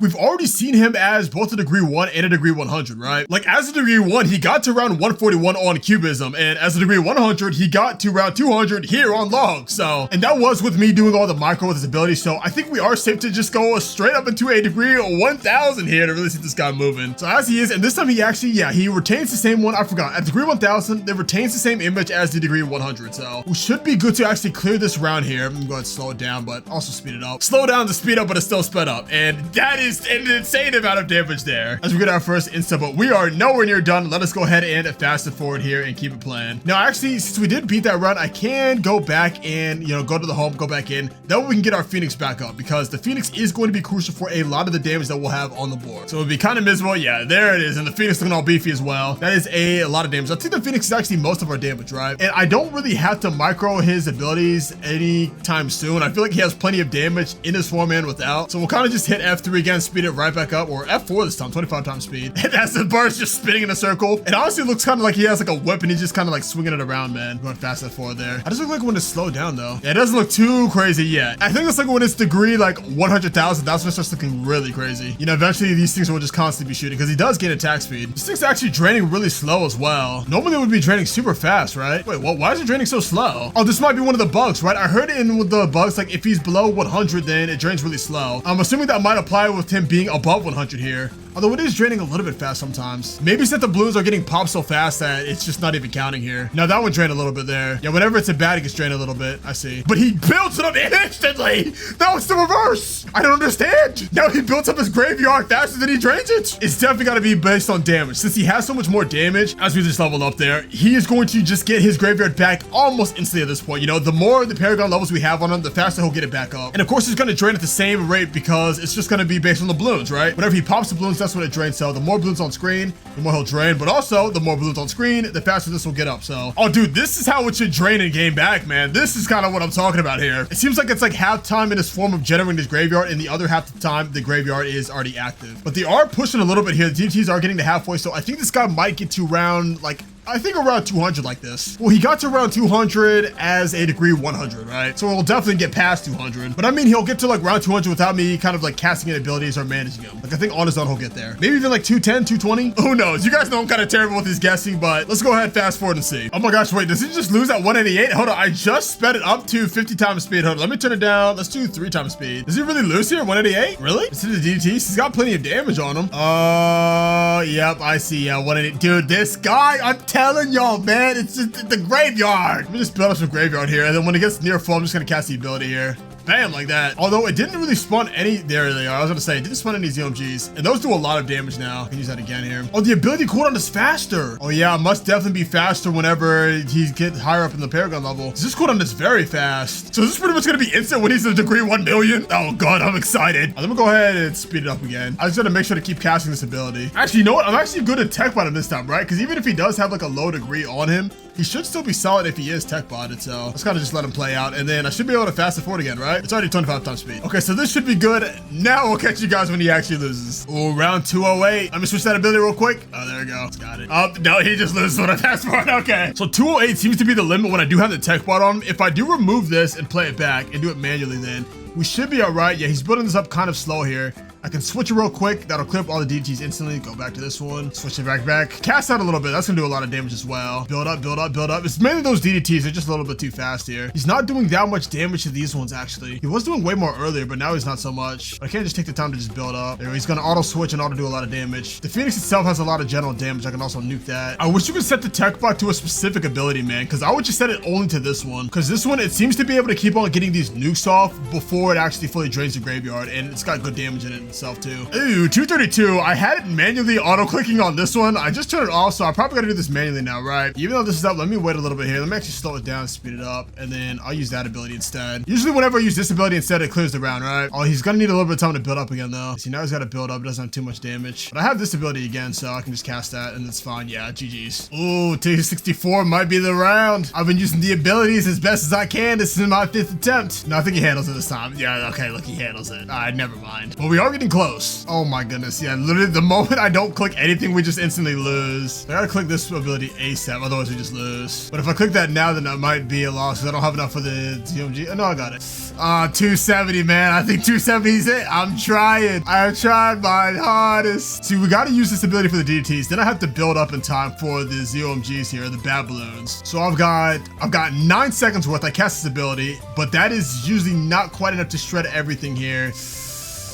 we've already seen him as both a degree 1 and a degree 100, right? Like as a degree 1, he got to round 141 on Cubism, and as a degree 100, he got to round 200 here on Log. So, and that was with me doing all the micro with his abilities. So I think we are safe to just go straight up into a degree 1000 here to really see this guy moving. So as he is, and this time he actually, yeah, he retains the same one. I forgot, at degree 1000, it retains the same image as the degree 100. So we should be good to actually clear this round here. I'm gonna go ahead and slow it down, but also speed it up. Slow down to speed up, but it's still sped up. And that is an insane amount of damage there. As we get our first insta, but we are nowhere near done. Let us go ahead and fast it forward here and keep it playing. Now, actually, since we did beat that run, I can go back and, you know, go to the home, go back in. That way we can get our Phoenix back up, because the Phoenix is going to be crucial for a lot of the damage that we'll have on the board. So it would be kind of miserable. Yeah, there it is. And the Phoenix looking all beefy as well. That is a lot of damage. I think the Phoenix is actually most of our damage, right? And I don't really have to micro his abilities anytime soon. I feel like he has plenty of damage in his form and without. So we'll kind of just hit F3 again, speed it right back up, or F4 this time, 25 times speed. And that's the burst just spinning in a circle. It honestly looks kind of like he has like a whip and he's just kind of like swinging it around, man. Going fast at forward there. I just look like when it's slowed down though. Yeah, it doesn't look too crazy yet. I think it's like when it's degree like 100,000, that's when it starts looking really crazy. You know, eventually these things will just constantly be shooting because he does gain attack speed. This thing's actually draining really slow as well. Normally it would be draining super fast, right? Wait, what? Why is it draining so slow? Oh, this might be one of the bugs, right? I heard it in with the bugs, like if he's below 100, then it drains really slow. I'm assuming that might apply with him being above 100 here. Although it is draining a little bit fast sometimes. Maybe it's that the balloons are getting popped so fast that it's just not even counting here. Now that one drained a little bit there. Yeah, whenever it's a bad, it gets drained a little bit. I see. But he builds it up instantly. That was the reverse. I don't understand. Now he builds up his graveyard faster than he drains it. It's definitely got to be based on damage. Since he has so much more damage as we just leveled up there, he is going to just get his graveyard back almost instantly at this point. You know, the more the Paragon levels we have on him, the faster he'll get it back up. And of course, he's going to drain at the same rate because it's just going to be based on the balloons, right? Whenever he pops the balloons, that's when it drains. So the more balloons on screen, the more he'll drain, but also the more balloons on screen, the faster this will get up. So, oh dude, this is how it should drain and gain back, man. This is kind of what I'm talking about here. It seems like it's like half time in his form of generating his graveyard, and the other half the time the graveyard is already active. But they are pushing a little bit here. The DTs are getting to halfway, so I think this guy might get to round like, I think around 200 like this. Well, he got to around 200 as a degree 100, right? So he'll definitely get past 200. But I mean, he'll get to like round 200 without me kind of like casting in abilities or managing him. Like I think on his own, he'll get there. Maybe even like 210, 220. Who knows? You guys know I'm kind of terrible with his guessing, but let's go ahead, fast forward and see. Oh my gosh, wait, does he just lose at 188? Hold on, I just sped it up to 50 times speed. Hold on, let me turn it down. Let's do 3 times speed. Does he really lose here? 188? Really? This is the DTs. He's got plenty of damage on him. Yep, I see. Yeah, 180. Dude, this guy, I'm telling y'all, man. It's just the graveyard. Let me just build up some graveyard here, and then when it gets near full, I'm just gonna cast the ability here. Bam, like that. Although it didn't really spawn any, there they are. I was gonna say, it didn't spawn any ZOMGs. And those do a lot of damage now. I can use that again here. Oh, the ability cooldown is faster. Oh yeah, it must definitely be faster whenever he gets higher up in the Paragon level. This cooldown is very fast. So this is pretty much gonna be instant when he's a degree 1 million. Oh god, I'm excited. Let me go ahead and speed it up again. I just gotta make sure to keep casting this ability. Actually, you know what? I'm actually good at tech bot him this time, right? Because even if he does have like a low degree on him, he should still be solid if he is tech botted. So let's kind of just let him play out. And then I should be able to fast it forward again, right? It's already 25 times speed. Okay, so this should be good. Now we'll catch you guys when he actually loses. Oh, round 208. Let me switch that ability real quick. Oh, there we go. Got it. Oh, no, he just loses when I fast forward. Okay. So 208 seems to be the limit when I do have the tech bot on him. If I do remove this and play it back and do it manually, then we should be all right. Yeah, he's building this up kind of slow here. I can switch it real quick. That'll clear up all the DTs instantly. Go back to this one. Switch it back. Cast out a little bit. That's gonna do a lot of damage as well. Build up. It's mainly those DDTs. They're just a little bit too fast here. He's not doing that much damage to these ones, actually. He was doing way more earlier, but now he's not so much. But I can't just take the time to just build up. There, he's gonna auto switch and auto do a lot of damage. The Phoenix itself has a lot of general damage. I can also nuke that. I wish you could set the tech bot to a specific ability, man, because I would just set it only to this one. Because this one, it seems to be able to keep on getting these nukes off before it actually fully drains the graveyard, and it's got good damage in it itself, too. Ooh, 232. I had it manually auto-clicking on this one. I just turned it off, so I probably gotta do this manually now, right? Even though this is up, let me wait a little bit here. Let me actually slow it down, speed it up, and then I'll use that ability instead. Usually whenever I use this ability instead, it clears the round, right? Oh, he's gonna need a little bit of time to build up again, though. See, now he's gotta build up. It doesn't have too much damage. But I have this ability again, so I can just cast that, and it's fine. Yeah, GG's. Ooh, 264 might be the round. I've been using the abilities as best as I can. This is my 5th attempt. No, I think he handles it this time. Yeah, okay, look, he handles it. All right, never mind. Well, we are even close. Oh my goodness. Yeah, literally the moment I don't click anything, we just instantly lose. I gotta click this ability ASAP, otherwise we just lose. But if I click that now, then that might be a loss because I don't have enough for the ZOMG. Oh, no, I got it. 270, man. I think 270 is it. I'm trying. I tried my hardest. See, we gotta use this ability for the DDTs. Then I have to build up in time for the ZOMGs here, the bad balloons. So I've got 9 seconds worth. I cast this ability, but that is usually not quite enough to shred everything here.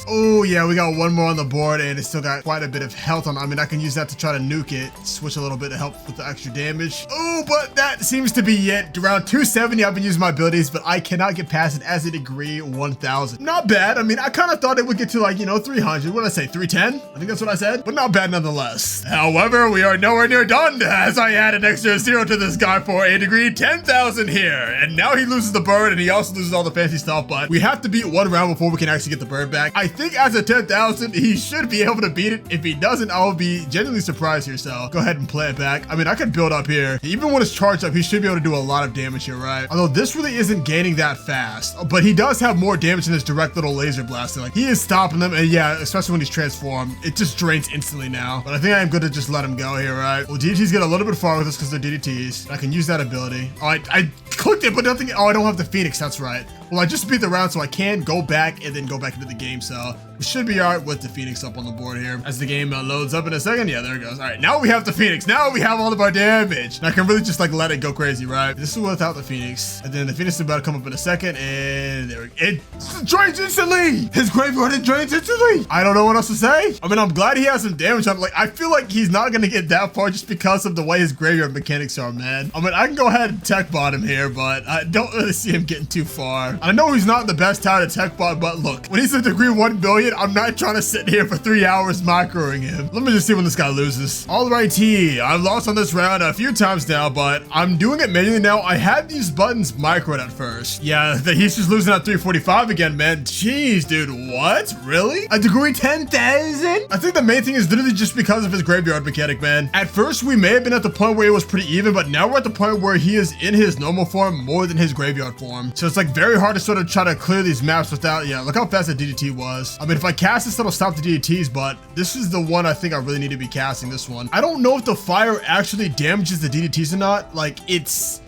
Oh yeah, we got one more on the board and it's still got quite a bit of health on. I mean, I can use that to try to nuke it, switch a little bit to help with the extra damage. Oh, but that seems to be it. Around 270, I've been using my abilities, but I cannot get past it as a degree 1000. Not bad. I mean, I kind of thought it would get to like, you know, 300. What did I say? 310? I think that's what I said, but not bad nonetheless. However, we are nowhere near done as I add an extra 0 to this guy for a degree 10,000 here. And now he loses the bird and he also loses all the fancy stuff, but we have to beat one round before we can actually get the bird back. I think as a 10,000, he should be able to beat it. If he doesn't, I'll be genuinely surprised here. So go ahead and play it back. I mean, I could build up here. Even when it's charged up, he should be able to do a lot of damage here, right? Although this really isn't gaining that fast, but he does have more damage than his direct little laser blaster. Like he is stopping them. And yeah, especially when he's transformed, it just drains instantly now. But I think I'm good to just let him go here, right? Well, DDTs get a little bit far with us because they're DDTs. I can use that ability. Oh, I clicked it, but nothing. Oh, I don't have the Phoenix. That's right. Well, I just beat the round, so I can go back and then go back into the game. So we should be all right with the Phoenix up on the board here. As the game loads up in a second. Yeah, there it goes. All right, now we have the Phoenix. Now we have all of our damage. And I can really just like let it go crazy, right? This is without the Phoenix. And then the Phoenix is about to come up in a second. And there we go. It drains instantly. His graveyard, it drains instantly. I don't know what else to say. I mean, I'm glad he has some damage on it. Like, I feel like he's not going to get that far just because of the way his graveyard mechanics are, man. I mean, I can go ahead and tech bot him here, but I don't really see him getting too far. I know he's not the best tower to tech bot, but look, when he's a degree 1 billion, I'm not trying to sit here for 3 hours microing him. Let me just see when this guy loses. Alrighty, I've lost on this round a few times now, but I'm doing it manually now. I had these buttons microed at first. Yeah, he's just losing at 345 again, man. Jeez, dude, what? Really? A degree 10,000? I think the main thing is literally just because of his graveyard mechanic, man. At first, we may have been at the point where it was pretty even, but now we're at the point where he is in his normal form more than his graveyard form. So it's like very hard to sort of try to clear these maps without, yeah, look how fast the DDT was. I mean, if I cast this, it'll stop the DDTs, but this is the one I think I really need to be casting, this one. I don't know if the fire actually damages the DDTs or not. Like, it's,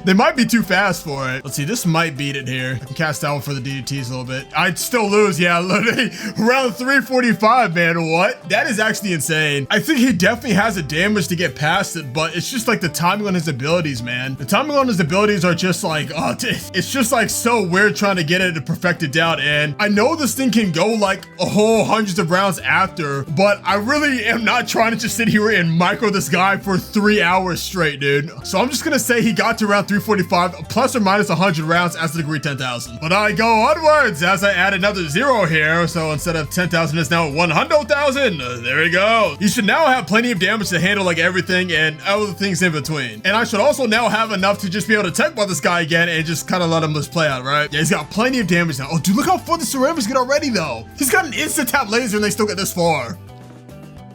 they might be too fast for it. Let's see, this might beat it here. I can cast that one for the DDTs a little bit. I'd still lose, yeah, literally around 345, man. What? That is actually insane. I think he definitely has the damage to get past it, but it's just like the timing on his abilities, man. The timing on his abilities are just like, oh, it's just like so weird trying to get it to perfect it down. And I know this thing can go like a whole hundreds of rounds after, but I really am not trying to just sit here and micro this guy for 3 hours straight, dude. So I'm just gonna say he got to around 345 plus or minus 100 rounds as the degree 10,000. But I go onwards as I add another 0 here. So instead of 10,000, it's now 100,000. There we go. You should now have plenty of damage to handle like everything and other things in between. And I should also now have enough to just be able to tech bot this guy again and just kind of let him just play out, right? Yeah, he's got plenty of damage now. Oh, dude, look how far the ceramics get already, though. He's got an instant tap laser and they still get this far.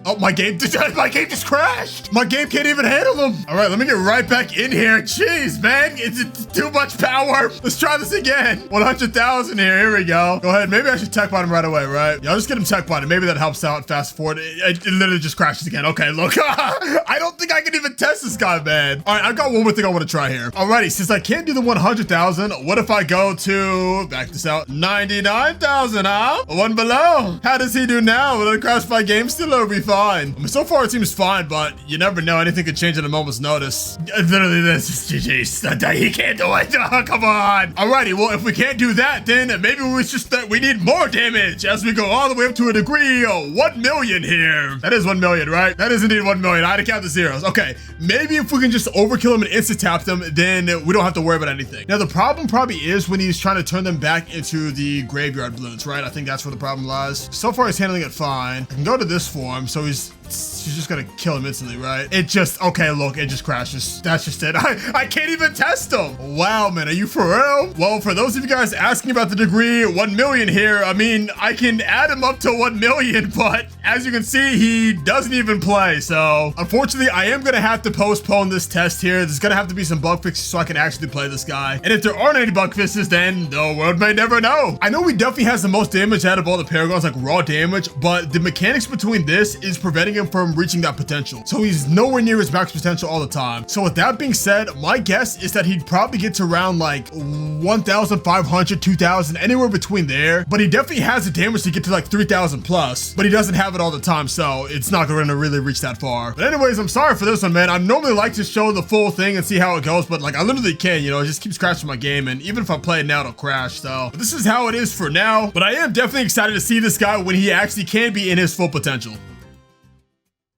Oh, my game just crashed. My game can't even handle them. All right, let me get right back in here. Jeez, man, it's too much power. Let's try this again. 100,000 here. Here we go. Go ahead. Maybe I should tech bot him right away, right? Yeah, I'll just get him tech botted. Maybe that helps out. Fast forward. It literally just crashes again. Okay, look. I don't think I can even test this guy, man. All right, I've got one more thing I want to try here. Alrighty, since I can't do the 100,000, what if I go to, back this out, 99,000, huh? One below. How does he do now? Will it crash my game still or be fine? I mean, so far it seems fine, but you never know. Anything could change at a moment's notice. Literally, this is GG's. He can't do it. Oh, come on. Alrighty, well, if we can't do that, then maybe it's just that we need more damage as we go all the way up to a degree of 1 million here. That is 1 million, right? That is indeed 1 million. I had to count the zeros. Okay, maybe if we can just overkill him and insta-tap them, then we don't have to worry about anything. Now, the problem probably is when he's trying to turn them back into the graveyard balloons, right? I think that's where the problem lies. So far, he's handling it fine. I can go to this form, so he's she's just gonna kill him instantly, right? It just, okay, look, it just crashes. That's just it. I can't even test him. Wow, man, are you for real? Well, for those of you guys asking about the degree 1 million here, I mean, I can add him up to 1 million, but as you can see, he doesn't even play. So unfortunately, I am gonna have to postpone this test here. There's gonna have to be some bug fixes so I can actually play this guy. And if there aren't any bug fixes, then the world may never know. I know he definitely has the most damage out of all the Paragons, like raw damage, but the mechanics between this is preventing him from reaching that potential. So he's nowhere near his max potential all the time. So with that being said, my guess is that he'd probably get to around like 1,500, 2,000, anywhere between there. But he definitely has the damage to get to like 3,000 plus, but he doesn't have it all the time. So it's not going to really reach that far. But anyways, I'm sorry for this one, man. I normally like to show the full thing and see how it goes, but like I literally can't, you know, it just keeps crashing my game. And even if I play it now, it'll crash. So this is how it is for now. But I am definitely excited to see this guy when he actually can be in his full potential.